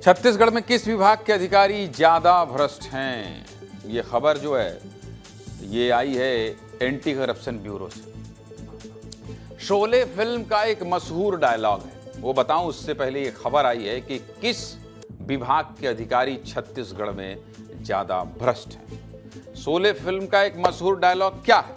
छत्तीसगढ़ में किस विभाग के अधिकारी ज्यादा भ्रष्ट हैं? ये खबर जो है ये आई है एंटी करप्शन ब्यूरो से। शोले फिल्म का एक मशहूर डायलॉग है, वो बताऊं उससे पहले ये खबर आई है कि किस विभाग के अधिकारी छत्तीसगढ़ में ज्यादा भ्रष्ट हैं। शोले फिल्म का एक मशहूर डायलॉग क्या है,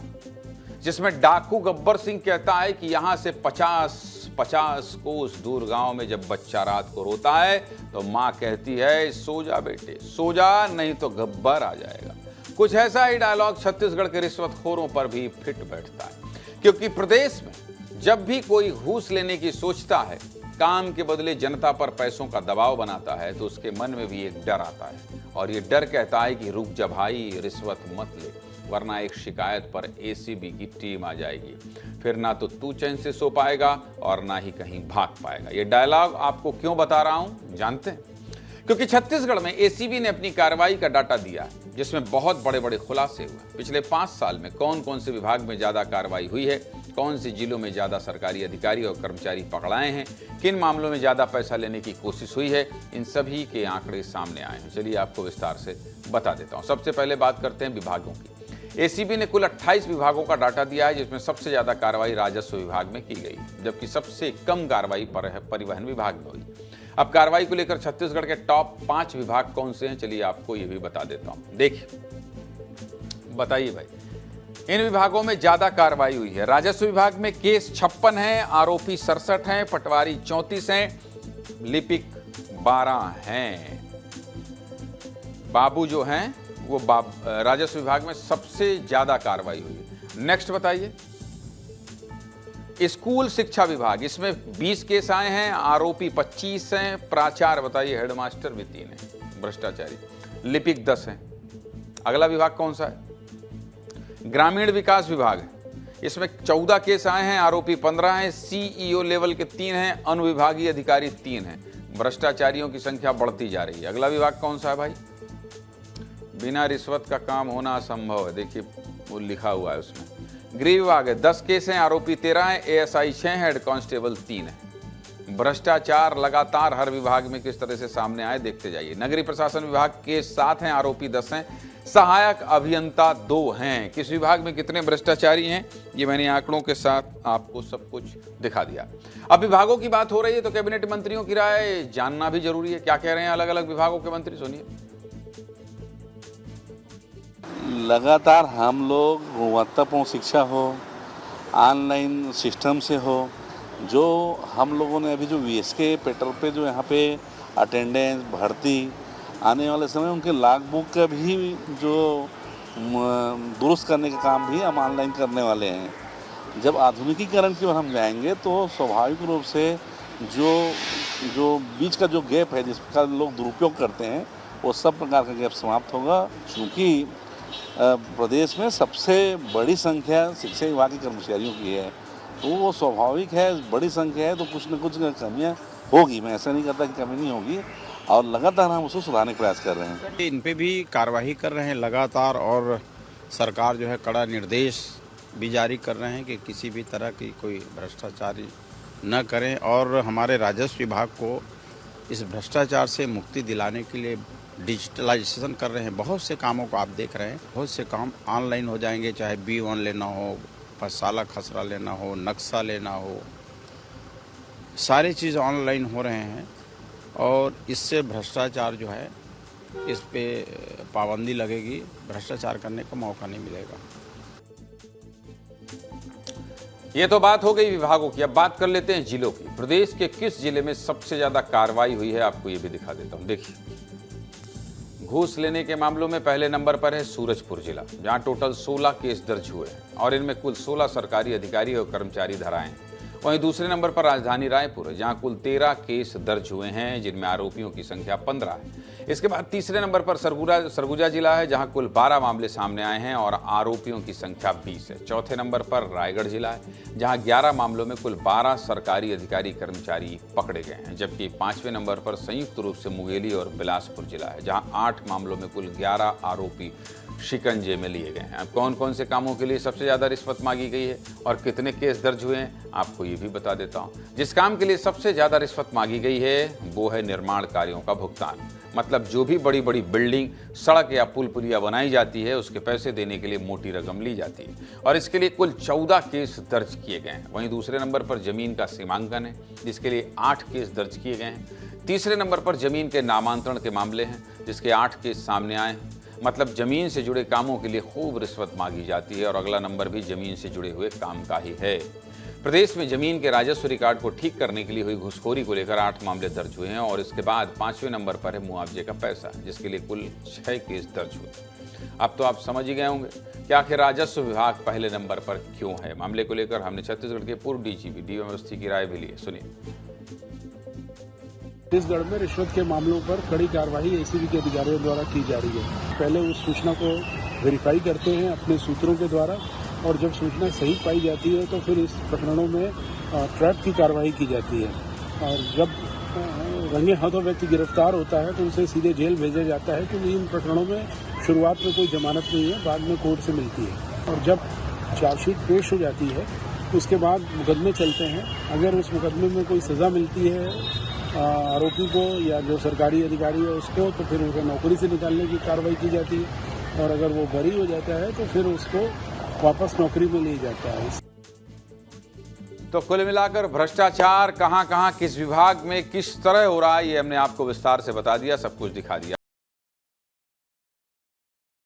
जिसमें डाकू गब्बर सिंह कहता है कि यहां से 50 कोस दूर गांव में जब बच्चा रात को रोता है तो मां कहती है सो जा बेटे सो जा, नहीं तो गब्बर आ जाएगा। कुछ ऐसा ही डायलॉग छत्तीसगढ़ के रिश्वतखोरों पर भी फिट बैठता है, क्योंकि प्रदेश में जब भी कोई घूस लेने की सोचता है, काम के बदले जनता पर पैसों का दबाव बनाता है, तो उसके मन में भी एक डर आता है, और ये डर कहता है कि रुक जा भाई, रिश्वत मत ले, वरना एक शिकायत पर एसीबी की टीम आ जाएगी, फिर ना तो तू चैन से सो पाएगा और ना ही कहीं भाग पाएगा। ये डायलॉग आपको क्यों बता रहा हूं जानते हैं? क्योंकि छत्तीसगढ़ में एसीबी ने अपनी कार्रवाई का डाटा दिया है, जिसमें बहुत बड़े बड़े खुलासे हुए। पिछले 5 साल में कौन कौन से विभाग में ज्यादा कार्रवाई हुई है, कौन से जिलों में ज्यादा सरकारी अधिकारी और कर्मचारी पकड़ाए हैं, किन मामलों में ज्यादा पैसा लेने की कोशिश हुई है, इन सभी के आंकड़े सामने आए हैं। चलिए आपको विस्तार से बता देता हूं। सबसे पहले बात करते हैं विभागों की। एसीबी ने कुल 28 विभागों का डाटा दिया है, जिसमें सबसे ज्यादा कार्रवाई राजस्व विभाग में की गई, जबकि सबसे कम कार्रवाई परिवहन विभाग में हुई। अब कार्रवाई को लेकर छत्तीसगढ़ के टॉप 5 विभाग कौन से हैं, चलिए आपको ये भी बता देता हूं। देखिए, बताइए भाई, इन विभागों में ज्यादा कार्रवाई हुई है। राजस्व विभाग में केस 56 हैं, आरोपी 67 हैं, पटवारी 34 हैं, लिपिक 12 हैं। बाबू जो हैं वो राजस्व विभाग में सबसे ज्यादा कार्रवाई हुई है। नेक्स्ट बताइए, स्कूल शिक्षा विभाग, इसमें 20 केस आए हैं, आरोपी 25 हैं, प्राचार्य बताइए, हेडमास्टर भी 3 हैं, भ्रष्टाचारी, लिपिक 10 हैं। अगला विभाग कौन सा है? ग्रामीण विकास विभाग है, इसमें 14 केस आए हैं, आरोपी 15 हैं, सीईओ लेवल के 3 हैं, अनुविभागीय अधिकारी 3 हैं। भ्रष्टाचारियों की संख्या बढ़ती जा रही है। अगला विभाग कौन सा है भाई? बिना रिश्वत का काम होना असंभव है, देखिए वो लिखा हुआ है उसमें। गृह विभाग है, 10 केस हैं, आरोपी 13 हैं, एएसआई 6 हैं, हेड कांस्टेबल 3 हैं। भ्रष्टाचार लगातार हर विभाग में किस तरह से सामने आए देखते जाइए। नगरीय प्रशासन विभाग के 7 हैं, आरोपी 10 हैं, सहायक अभियंता 2 हैं। किस विभाग में कितने भ्रष्टाचारी हैं, ये मैंने आंकड़ों के साथ आपको सब कुछ दिखा दिया। अब विभागों की बात हो रही है तो कैबिनेट मंत्रियों की राय जानना भी जरूरी है। क्या कह रहे हैं अलग अलग विभागों के मंत्री, सुनिए। लगातार हम लोग गुणवत्तापूर्ण शिक्षा हो, ऑनलाइन सिस्टम से हो, जो हम लोगों ने अभी जो वीएसके पेट्रोल पे जो यहाँ पे अटेंडेंस भर्ती आने वाले समय उनके लॉग बुक का भी जो दुरुस्त करने का काम भी हम ऑनलाइन करने वाले हैं। जब आधुनिकीकरण की ओर हम जाएंगे तो स्वाभाविक रूप से जो बीच का जो गैप है जिसका लोग दुरुपयोग करते हैं, वो सब प्रकार का गैप समाप्त होगा। क्योंकि प्रदेश में सबसे बड़ी संख्या शिक्षा विभाग के कर्मचारियों की है, तो वो स्वाभाविक है, बड़ी संख्या है तो कुछ न कुछ कमियां होगी। मैं ऐसा नहीं कहता कि कमी नहीं होगी, और लगातार हम उसको सुधारने का प्रयास कर रहे हैं। इन पे भी कार्रवाई कर रहे हैं लगातार, और सरकार जो है कड़ा निर्देश भी जारी कर रहे हैं कि किसी भी तरह की कोई भ्रष्टाचारी न करें, और हमारे राजस्व विभाग को इस भ्रष्टाचार से मुक्ति दिलाने के लिए डिजिटलाइजेशन कर रहे हैं। बहुत से कामों को आप देख रहे हैं, बहुत से काम ऑनलाइन हो जाएंगे, चाहे B1 लेना हो, फसाला खसरा लेना हो, नक्शा लेना हो, सारी चीज़ ऑनलाइन हो रहे हैं, और इससे भ्रष्टाचार जो है इस पे पाबंदी लगेगी, भ्रष्टाचार करने का मौका नहीं मिलेगा। ये तो बात हो गई विभागों की। अब बात कर लेते हैं जिलों की। प्रदेश के किस जिले में सबसे ज्यादा कार्रवाई हुई है, आपको ये भी दिखा देता हूं। देखिए, घूस लेने के मामलों में पहले नंबर पर है सूरजपुर जिला, जहां टोटल 16 केस दर्ज हुए हैं और इनमें कुल 16 सरकारी अधिकारी और कर्मचारी धराए हैं। वहीं दूसरे नंबर पर राजधानी रायपुर है, जहां कुल 13 केस दर्ज हुए हैं, जिनमें आरोपियों की संख्या 15 है। इसके बाद तीसरे नंबर पर सरगुजा जिला है, जहां कुल 12 मामले सामने आए हैं और आरोपियों की संख्या 20 है। चौथे नंबर पर रायगढ़ जिला है, जहां 11 मामलों में कुल 12 सरकारी अधिकारी कर्मचारी पकड़े गए हैं। जबकि 5वें नंबर पर संयुक्त रूप से मुंगेली और बिलासपुर जिला है, जहां 8 मामलों में कुल 11 आरोपी शिकंजे में लिए गए हैं। अब कौन कौन से कामों के लिए सबसे ज्यादा रिश्वत मांगी गई है और कितने केस दर्ज हुए हैं, आपको ये भी बता देता हूँ। जिस काम के लिए सबसे ज़्यादा रिश्वत मांगी गई है वो है निर्माण कार्यों का भुगतान। मतलब जो भी बड़ी बड़ी बिल्डिंग, सड़क या पुल पुलिया बनाई जाती है उसके पैसे देने के लिए मोटी रकम ली जाती है और इसके लिए कुल 14 केस दर्ज किए गए हैं। वहीं दूसरे नंबर पर जमीन का सीमांकन है जिसके लिए 8 केस दर्ज किए गए हैं। तीसरे नंबर पर जमीन के नामांतरण के मामले हैं जिसके 8 केस सामने आए हैं। मतलब जमीन से जुड़े कामों के लिए खूब रिश्वत मांगी जाती है और अगला नंबर भी जमीन से जुड़े हुए काम का ही है। प्रदेश में जमीन के राजस्व रिकॉर्ड को ठीक करने के लिए हुई घूसखोरी को लेकर 8 मामले दर्ज हुए हैं और इसके बाद 5वें नंबर पर है मुआवजे का पैसा जिसके लिए कुल 6 केस दर्ज हुए। अब तो आप समझ ही गए होंगे कि आखिर राजस्व विभाग पहले नंबर पर क्यों है। मामले को लेकर हमने छत्तीसगढ़ के पूर्व डीजीपी डी एम अवस्थी की राय भी ली है, सुनिए। छत्तीसगढ़ में रिश्वत के मामलों पर कड़ी कार्रवाई एसीबी के अधिकारियों द्वारा की जा रही है। पहले उस सूचना को वेरीफाई करते हैं अपने सूत्रों के द्वारा और जब सूचना सही पाई जाती है तो फिर इस प्रकरणों में ट्रैप की कार्रवाई की जाती है और जब रंगे हाथों व्यक्ति गिरफ्तार होता है तो उसे सीधे जेल भेजा जाता है क्योंकि इन प्रकरणों में शुरुआत में कोई जमानत नहीं है, बाद में कोर्ट से मिलती है और जब चार्जशीट पेश हो जाती है उसके बाद मुकदमे चलते हैं। अगर उस मुकदमे में कोई सज़ा मिलती है आरोपी को या जो सरकारी अधिकारी है उसको तो फिर उसे नौकरी से निकालने की कार्रवाई की जाती है और अगर वो बरी हो जाता है तो फिर उसको वापस नौकरी में ले जाता है। तो कुल मिलाकर भ्रष्टाचार कहां-कहां किस विभाग में किस तरह हो रहा है ये हमने आपको विस्तार से बता दिया, सब कुछ दिखा दिया।